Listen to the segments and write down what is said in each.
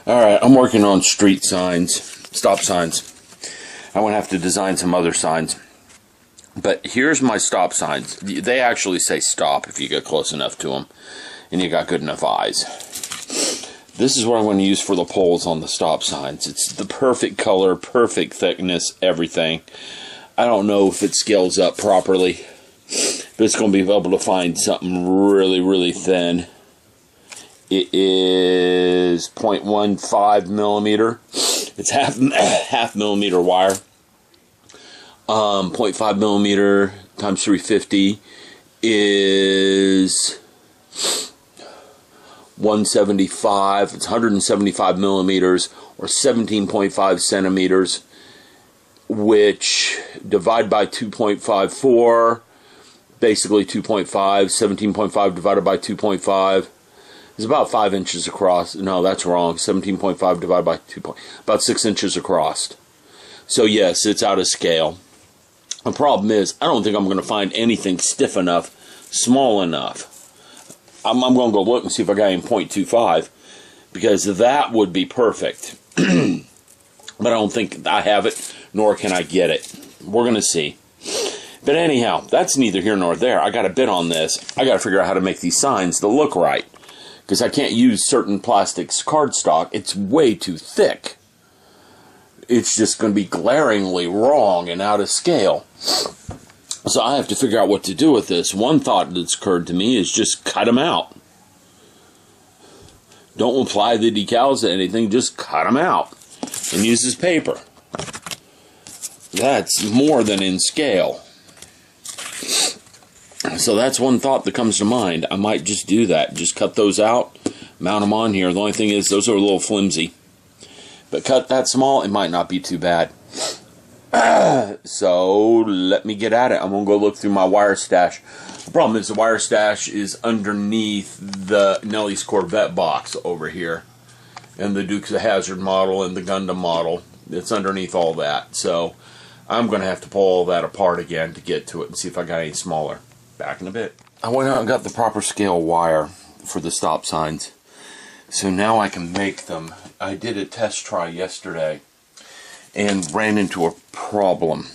Alright, I'm working on street signs, stop signs. I'm going to have to design some other signs. But here's my stop signs. They actually say stop if you get close enough to them and you got good enough eyes. This is what I'm going to use for the poles on the stop signs. It's the perfect color, perfect thickness, everything. I don't know if it scales up properly, but it's going to be able to find something really, really thin. It is 0.15 millimeter. It's half millimeter wire. 0.5 millimeter times 350 is 175. It's 175 millimeters or 17.5 centimeters, which divide by 2.54, basically 2.5. 17.5 divided by 2.5 is about 5 inches across. No, that's wrong. 17.5 divided by 2. About 6 inches across. So yes, it's out of scale. The problem is, I don't think I'm going to find anything stiff enough, small enough. I'm going to go look and see if I got any 0.25, because that would be perfect. But I don't think I have it, nor can I get it. We're going to see. But anyhow, that's neither here nor there. I got a bit on this. I got to figure out how to make these signs that look right, because I can't use certain plastics cardstock. It's way too thick. It's just going to be glaringly wrong and out of scale. So I have to figure out what to do with this. One thought that's occurred to me is just cut them out. Don't apply the decals to anything, just cut them out and use this paper. That's more than in scale. So that's one thought that comes to mind. I might just do that. Just cut those out, mount them on here. The only thing is, those are a little flimsy. But cut that small, it might not be too bad. So let me get at it. I'm going to go look through my wire stash. The problem is the wire stash is underneath the Nellie's Corvette box over here. And the Dukes of Hazzard model and the Gundam model. It's underneath all that. So I'm going to have to pull all that apart again to get to it and see if I got any smaller. Back in a bit. I went out and got the proper scale wire for the stop signs. So now I can make them. I did a test try yesterday and ran into a problem.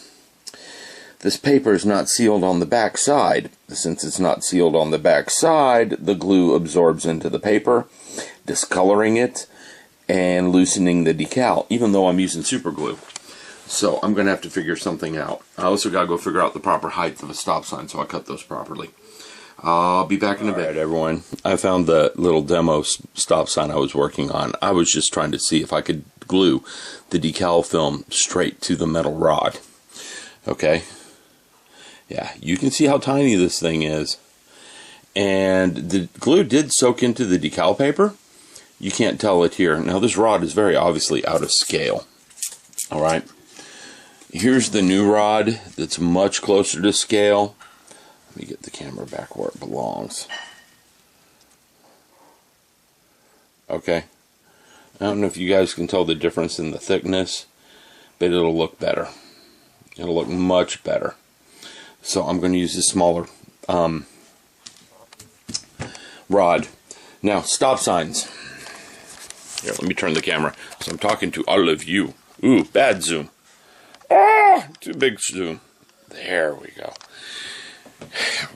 This paper is not sealed on the back side. Since it's not sealed on the back side, the glue absorbs into the paper, discoloring it and loosening the decal, even though I'm using super glue. So I'm going to have to figure something out. I also got to go figure out the proper height of a stop sign so I cut those properly. I'll be back in a bit. Alright, everyone. I found the little demo stop sign I was working on. I was just trying to see if I could glue the decal film straight to the metal rod. Okay. Yeah, you can see how tiny this thing is. And the glue did soak into the decal paper. You can't tell it here. Now this rod is very obviously out of scale. Alright. Here's the new rod that's much closer to scale. Let me get the camera back where it belongs. Okay. I don't know if you guys can tell the difference in the thickness, but it'll look better. It'll look much better. So I'm going to use this smaller rod. Now, stop signs. Here, let me turn the camera. So I'm talking to all of you. Ooh, bad zoom. Ah, too big zoom. There we go.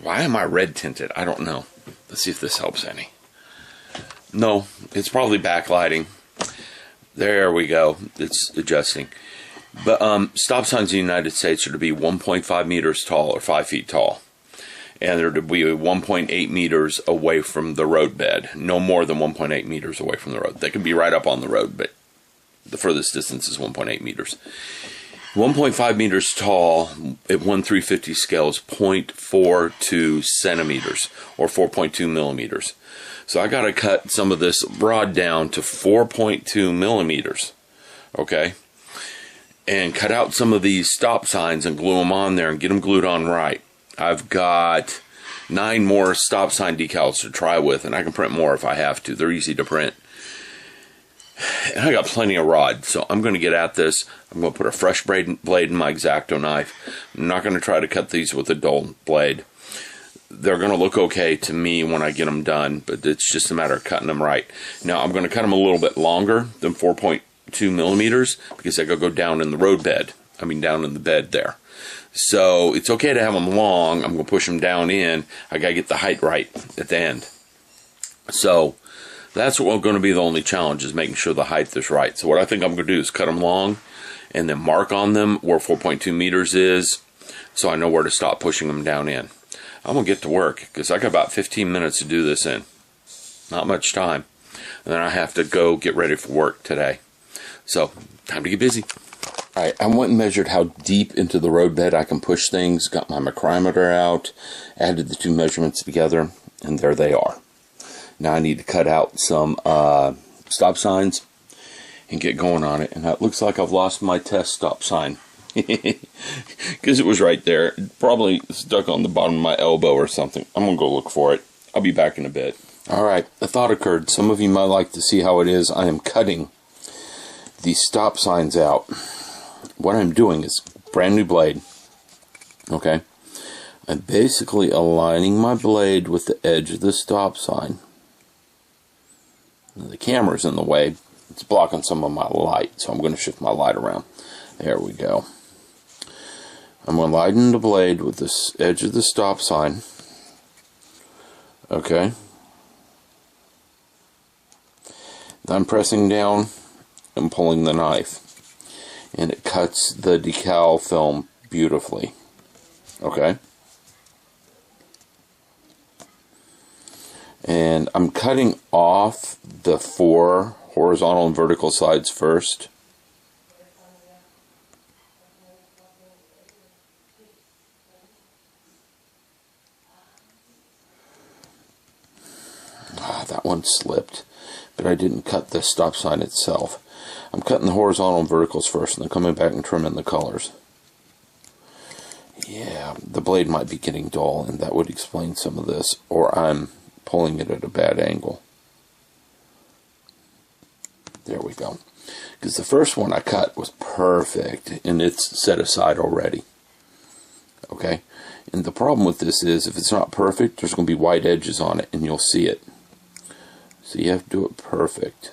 Why am I red tinted? I don't know. Let's see if this helps any. No, it's probably backlighting. There we go. It's adjusting. But stop signs in the United States are to be 1.5 meters tall or 5 feet tall. And they're to be 1.8 meters away from the roadbed. No more than 1.8 meters away from the road. They can be right up on the road, but the furthest distance is 1.8 meters. 1.5 meters tall at 1/350 scale is 0.42 centimeters or 4.2 millimeters. So I got to cut some of this rod down to 4.2 millimeters. Okay? And cut out some of these stop signs and glue them on there and get them glued on right. I've got 9 more stop sign decals to try with, and I can print more if I have to. They're easy to print. And I got plenty of rod, so I'm going to get at this. I'm going to put a fresh blade in my X-Acto knife. I'm not going to try to cut these with a dull blade. they're going to look okay to me when I get them done, but it's just a matter of cutting them right. Now, I'm going to cut them a little bit longer than 4.2 millimeters because I go down in the road bed. I mean, down in the bed there. So it's okay to have them long. I'm going to push them down in. I got to get the height right at the end. So that's what going to be the only challenge, is making sure the height is right. So what I think I'm going to do is cut them long and then mark on them where 4.2 meters is, so I know where to stop pushing them down in. I'm going to get to work because I got about 15 minutes to do this in. Not much time. And then I have to go get ready for work today. So, time to get busy. Alright, I went and measured how deep into the roadbed I can push things, got my micrometer out, added the two measurements together, and there they are. Now I need to cut out some stop signs and get going on it. And it looks like I've lost my test stop sign. Because it was right there. It probably stuck on the bottom of my elbow or something. I'm going to go look for it. I'll be back in a bit. Alright, a thought occurred. Some of you might like to see how it is. I am cutting these stop signs out. What I'm doing is brand new blade. Okay? I'm basically aligning my blade with the edge of the stop sign. The camera's in the way. It's blocking some of my light, so I'm going to shift my light around. There we go. I'm going to lighten the blade with this edge of the stop sign. Okay. Then I'm pressing down and pulling the knife. And it cuts the decal film beautifully. Okay. And I'm cutting off the 4 horizontal and vertical sides first. That one slipped, but I didn't cut the stop sign itself. I'm cutting the horizontal and verticals first, and then coming back and trimming the colors. Yeah, the blade might be getting dull, and that would explain some of this, or I'm pulling it at a bad angle. There we go. Because the first one I cut was perfect, and it's set aside already. Okay? And the problem with this is, if it's not perfect, there's going to be white edges on it, and you'll see it. So you have to do it perfect.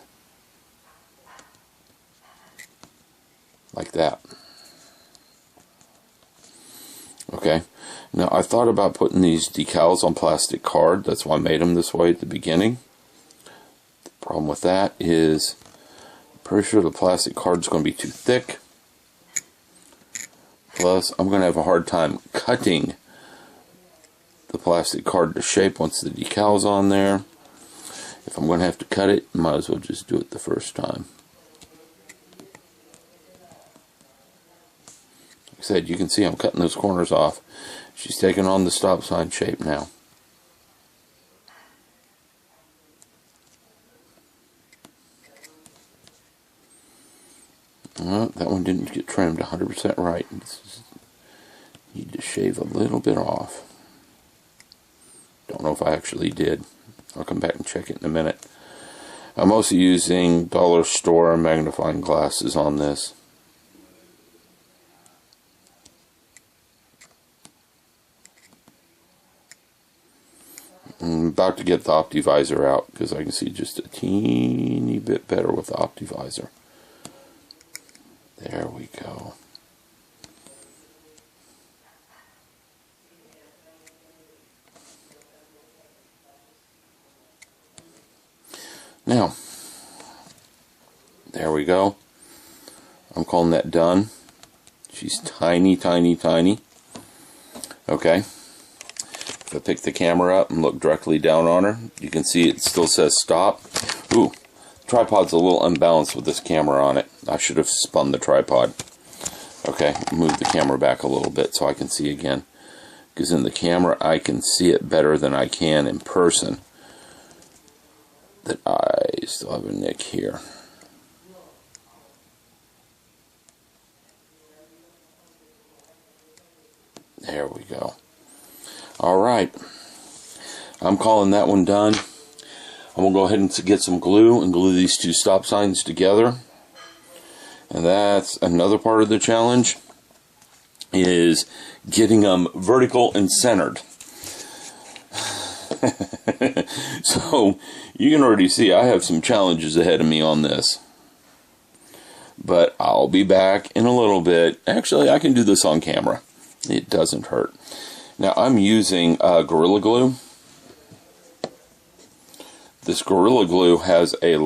Like that. Okay. Now I thought about putting these decals on plastic card. That's why I made them this way at the beginning. The problem with that is I'm pretty sure the plastic card is going to be too thick. Plus I'm going to have a hard time cutting the plastic card to shape once the decal's on there. If I'm going to have to cut it, might as well just do it the first time. Like I said, you can see I'm cutting those corners off. She's taking on the stop sign shape now. Well, that one didn't get trimmed 100% right. Need to shave a little bit off. Don't know if I actually did. I'll come back and check it in a minute. I'm also using dollar store magnifying glasses on this. I'm about to get the OptiVisor out because I can see just a teeny bit better with the OptiVisor. There we go. Now, there we go. I'm calling that done. She's tiny, tiny, tiny. Okay. If I pick the camera up and look directly down on her, you can see it still says stop. Ooh, the tripod's a little unbalanced with this camera on it. I should have spun the tripod. Okay, move the camera back a little bit so I can see again. Because in the camera I can see it better than I can in person. That I still have a nick here. There we go. Alright. I'm calling that one done. I'm going to go ahead and get some glue and glue these two stop signs together. And that's another part of the challenge, is getting them vertical and centered. So you can already see I have some challenges ahead of me on this. But I'll be back in a little bit. Actually, I can do this on camera. It doesn't hurt. Now, I'm using Gorilla Glue. This Gorilla Glue has a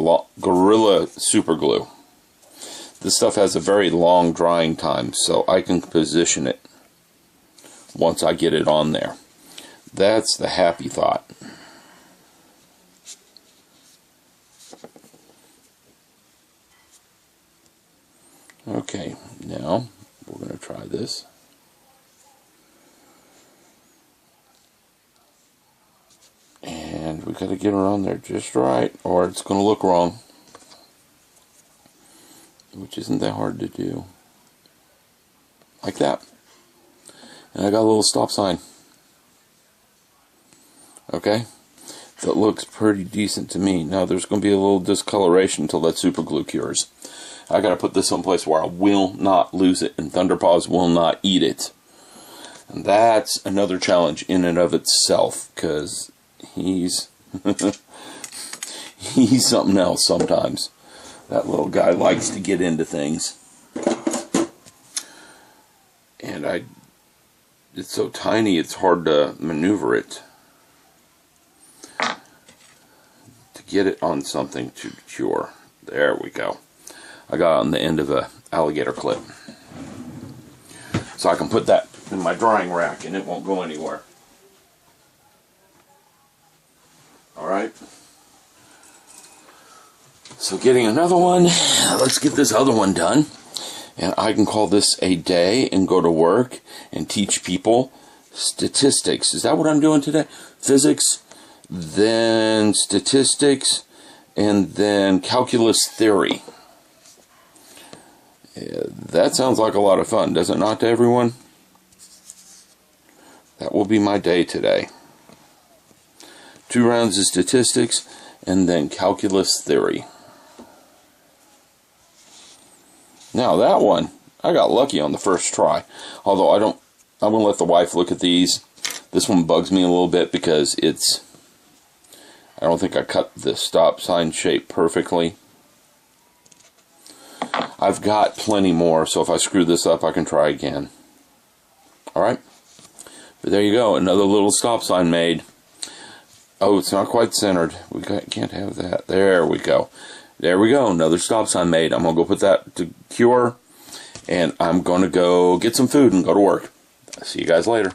Gorilla Super Glue. This stuff has a very long drying time, so I can position it once I get it on there. That's the happy thought. Okay, now we're going to try this. And we got to get her on there just right, or it's going to look wrong. Which isn't that hard to do. Like that. And I got a little stop sign. Okay? That looks pretty decent to me. Now there's going to be a little discoloration until that super glue cures. I got to put this someplace where I will not lose it and Thunderpaws will not eat it. And that's another challenge in and of itself, because he's he's something else sometimes. That little guy likes to get into things. And it's so tiny it's hard to maneuver it. To get it on something to cure. There we go. I got it on the end of a alligator clip. So I can put that in my drying rack and it won't go anywhere. Alright. So getting another one. Let's get this other one done. And I can call this a day and go to work and teach people statistics. Is that what I'm doing today? Physics, then statistics, and then calculus theory. Yeah, that sounds like a lot of fun, does it not, to everyone? That will be my day today. 2 rounds of statistics and then calculus theory. Now that one, I got lucky on the first try. Although I'm going to let the wife look at these. This one bugs me a little bit because I don't think I cut the stop sign shape perfectly. I've got plenty more, so if I screw this up, I can try again. Alright? But there you go, another little stop sign made. Oh, it's not quite centered. We can't have that. There we go. There we go, another stop sign made. I'm going to go put that to cure, and I'm going to go get some food and go to work. See you guys later.